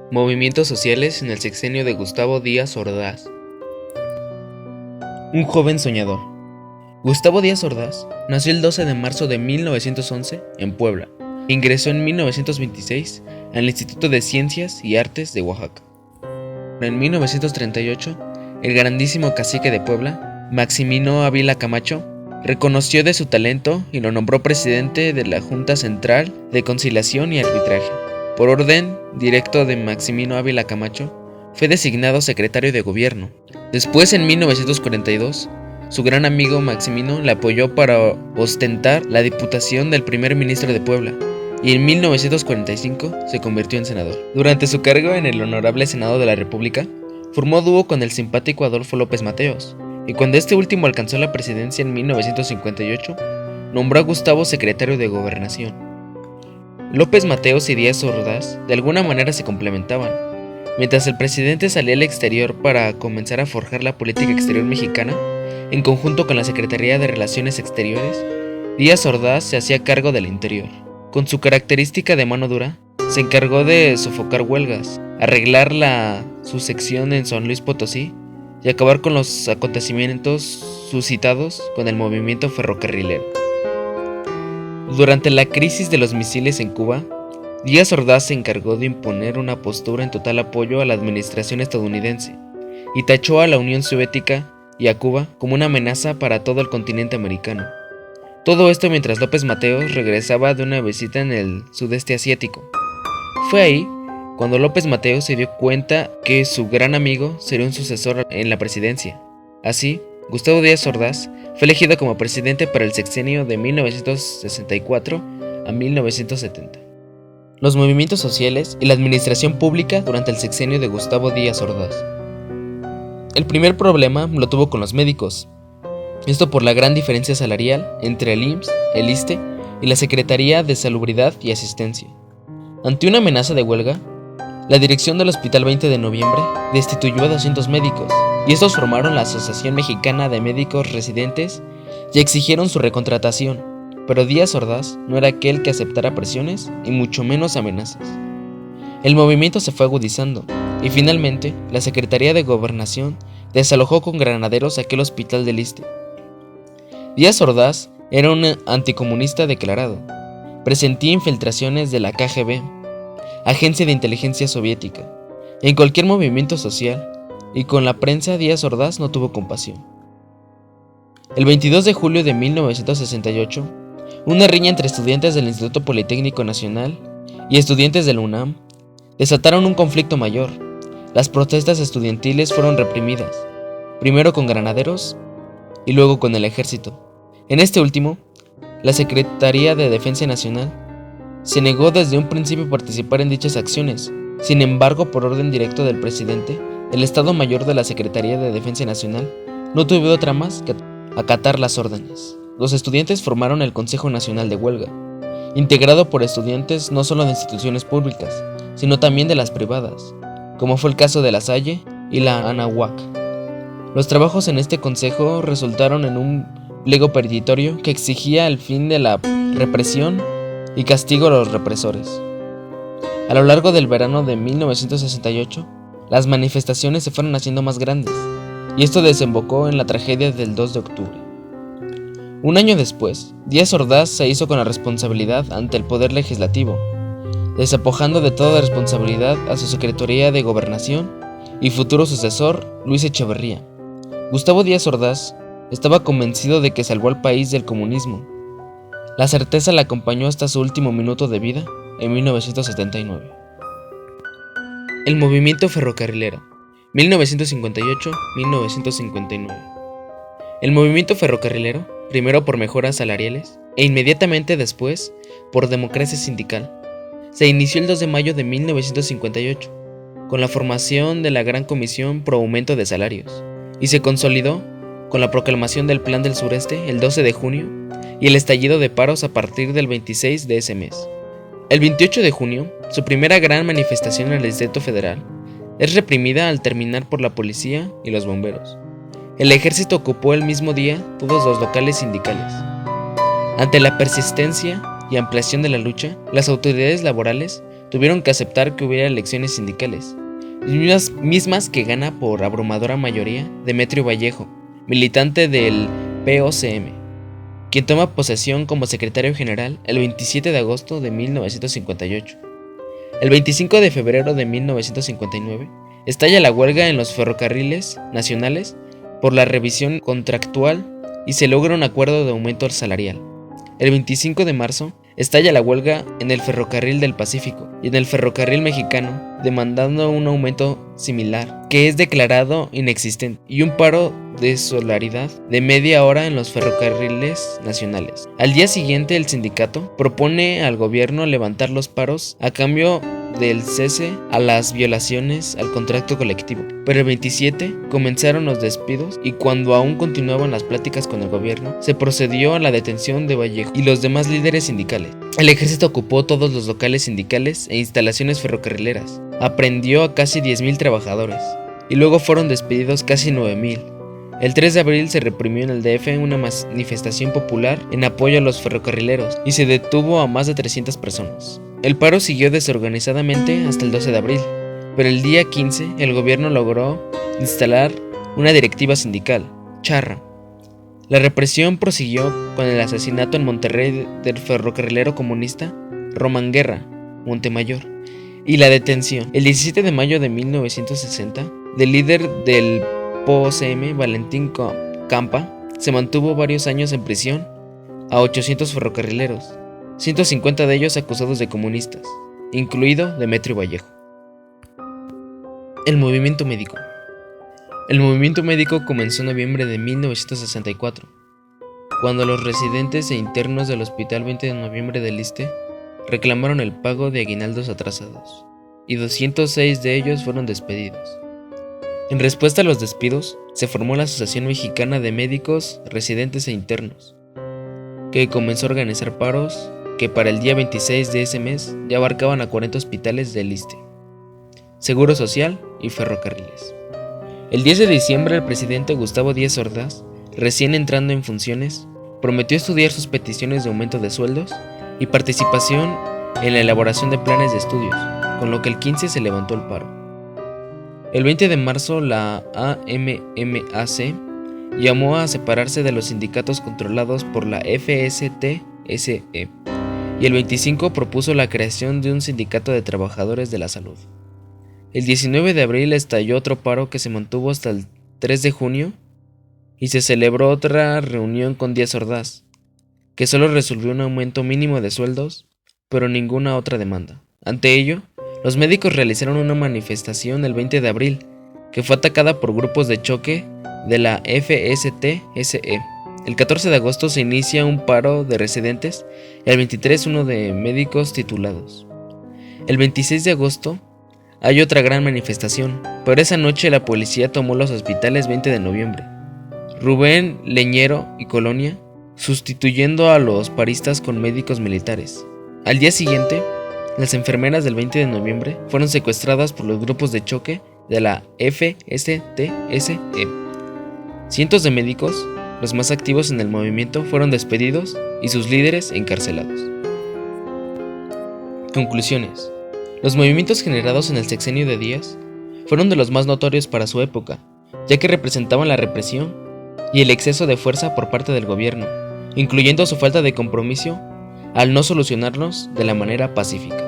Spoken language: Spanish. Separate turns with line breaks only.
Movimientos sociales en el sexenio de Gustavo Díaz Ordaz. Un joven soñador. Gustavo Díaz Ordaz nació el 12 de marzo de 1911 en Puebla. Ingresó en 1926 al Instituto de Ciencias y Artes de Oaxaca. En 1938, el grandísimo cacique de Puebla, Maximino Ávila Camacho, reconoció de su talento y lo nombró presidente de la Junta Central de Conciliación y Arbitraje. Por orden directo de Maximino Ávila Camacho, fue designado secretario de gobierno. Después, en 1942, su gran amigo Maximino le apoyó para ostentar la diputación del primer ministro de Puebla, y en 1945 se convirtió en senador. Durante su cargo en el Honorable Senado de la República, formó dúo con el simpático Adolfo López Mateos, y cuando este último alcanzó la presidencia en 1958, nombró a Gustavo secretario de Gobernación. López Mateos y Díaz Ordaz de alguna manera se complementaban. Mientras el presidente salía al exterior para comenzar a forjar la política exterior mexicana, en conjunto con la Secretaría de Relaciones Exteriores, Díaz Ordaz se hacía cargo del interior. Con su característica de mano dura, se encargó de sofocar huelgas, arreglar la susección en San Luis Potosí y acabar con los acontecimientos suscitados con el movimiento ferrocarrilero. Durante la crisis de los misiles en Cuba, Díaz Ordaz se encargó de imponer una postura en total apoyo a la administración estadounidense y tachó a la Unión Soviética y a Cuba como una amenaza para todo el continente americano. Todo esto mientras López Mateos regresaba de una visita en el sudeste asiático. Fue ahí cuando López Mateos se dio cuenta que su gran amigo sería un sucesor en la presidencia. Así, Gustavo Díaz Ordaz fue elegido como presidente para el sexenio de 1964 a 1970. Los movimientos sociales y la administración pública durante el sexenio de Gustavo Díaz Ordaz. El primer problema lo tuvo con los médicos. Esto por la gran diferencia salarial entre el IMSS, el ISSSTE y la Secretaría de Salubridad y Asistencia. Ante una amenaza de huelga, la dirección del Hospital 20 de Noviembre destituyó a 200 médicos, y estos formaron la Asociación Mexicana de Médicos Residentes y exigieron su recontratación, pero Díaz Ordaz no era aquel que aceptara presiones y mucho menos amenazas. El movimiento se fue agudizando, y finalmente la Secretaría de Gobernación desalojó con granaderos aquel hospital del ISSSTE. Díaz Ordaz era un anticomunista declarado. Presentía infiltraciones de la KGB, agencia de inteligencia soviética, en cualquier movimiento social, y con la prensa Díaz Ordaz no tuvo compasión. El 22 de julio de 1968, una riña entre estudiantes del Instituto Politécnico Nacional y estudiantes de la UNAM desataron un conflicto mayor. Las protestas estudiantiles fueron reprimidas, primero con granaderos y luego con el ejército. En este último, la Secretaría de Defensa Nacional se negó desde un principio a participar en dichas acciones. Sin embargo, por orden directo del presidente, el Estado Mayor de la Secretaría de Defensa Nacional no tuvo otra más que acatar las órdenes. Los estudiantes formaron el Consejo Nacional de Huelga, integrado por estudiantes no solo de instituciones públicas, sino también de las privadas, como fue el caso de La Salle y la Anáhuac. Los trabajos en este consejo resultaron en un pliego petitorio que exigía el fin de la represión y castigo a los represores. A lo largo del verano de 1968, las manifestaciones se fueron haciendo más grandes, y esto desembocó en la tragedia del 2 de octubre. Un año después, Díaz Ordaz se hizo con la responsabilidad ante el Poder Legislativo, despojando de toda responsabilidad a su Secretaría de Gobernación y futuro sucesor, Luis Echeverría. Gustavo Díaz Ordaz estaba convencido de que salvó al país del comunismo. La certeza la acompañó hasta su último minuto de vida en 1979. El movimiento ferrocarrilero, 1958-1959. El movimiento ferrocarrilero, primero por mejoras salariales e inmediatamente después por democracia sindical, se inició el 2 de mayo de 1958 con la formación de la Gran Comisión pro Aumento de Salarios y se consolidó con la proclamación del Plan del Sureste el 12 de junio y el estallido de paros a partir del 26 de ese mes. El 28 de junio, su primera gran manifestación en el Distrito Federal, es reprimida al terminar por la policía y los bomberos. El ejército ocupó el mismo día todos los locales sindicales. Ante la persistencia y ampliación de la lucha, las autoridades laborales tuvieron que aceptar que hubiera elecciones sindicales, mismas que gana por abrumadora mayoría Demetrio Vallejo, militante del POCM, quien toma posesión como secretario general el 27 de agosto de 1958. El 25 de febrero de 1959 estalla la huelga en los ferrocarriles nacionales por la revisión contractual y se logra un acuerdo de aumento salarial. El 25 de marzo estalla la huelga en el Ferrocarril del Pacífico y en el Ferrocarril Mexicano, demandando un aumento similar, que es declarado inexistente, y un paro de solidaridad de media hora en los ferrocarriles nacionales. Al día siguiente, el sindicato propone al gobierno levantar los paros a cambio del cese a las violaciones al contrato colectivo. Pero el 27 comenzaron los despidos y cuando aún continuaban las pláticas con el gobierno, se procedió a la detención de Vallejo y los demás líderes sindicales. El ejército ocupó todos los locales sindicales e instalaciones ferrocarrileras, aprehendió a casi 10,000 trabajadores y luego fueron despedidos casi 9,000. El 3 de abril se reprimió en el DF una manifestación popular en apoyo a los ferrocarrileros y se detuvo a más de 300 personas. El paro siguió desorganizadamente hasta el 12 de abril, pero el día 15 el gobierno logró instalar una directiva sindical, charra. La represión prosiguió con el asesinato en Monterrey del ferrocarrilero comunista Román Guerra Montemayor y la detención, el 17 de mayo de 1960, del líder del POCM, Valentín Campa. Se mantuvo varios años en prisión a 800 ferrocarrileros, 150 de ellos acusados de comunistas, incluido Demetrio Vallejo. El movimiento médico. El movimiento médico comenzó en noviembre de 1964, cuando los residentes e internos del Hospital 20 de Noviembre del ISSSTE reclamaron el pago de aguinaldos atrasados, y 206 de ellos fueron despedidos. En respuesta a los despidos, se formó la Asociación Mexicana de Médicos, Residentes e Internos, que comenzó a organizar paros que para el día 26 de ese mes ya abarcaban a 40 hospitales del ISSSTE, Seguro Social y ferrocarriles. El 10 de diciembre el presidente Gustavo Díaz Ordaz, recién entrando en funciones, prometió estudiar sus peticiones de aumento de sueldos y participación en la elaboración de planes de estudios, con lo que el 15 se levantó el paro. El 20 de marzo la AMMAC llamó a separarse de los sindicatos controlados por la FST-SE y el 25 propuso la creación de un sindicato de trabajadores de la salud. El 19 de abril estalló otro paro que se mantuvo hasta el 3 de junio y se celebró otra reunión con Díaz Ordaz, que solo resolvió un aumento mínimo de sueldos, pero ninguna otra demanda. Ante ello, los médicos realizaron una manifestación el 20 de abril, que fue atacada por grupos de choque de la FST-SE. El 14 de agosto se inicia un paro de residentes y el 23 uno de médicos titulados. El 26 de agosto hay otra gran manifestación, pero esa noche la policía tomó los hospitales 20 de noviembre, Rubén, Leñero y Colonia, sustituyendo a los paristas con médicos militares. Al día siguiente, las enfermeras del 20 de noviembre fueron secuestradas por los grupos de choque de la FST-SE. Cientos de médicos, los más activos en el movimiento, fueron despedidos y sus líderes encarcelados. Conclusiones. Los movimientos generados en el sexenio de Díaz fueron de los más notorios para su época, ya que representaban la represión y el exceso de fuerza por parte del gobierno, incluyendo su falta de compromiso al no solucionarlos de la manera pacífica.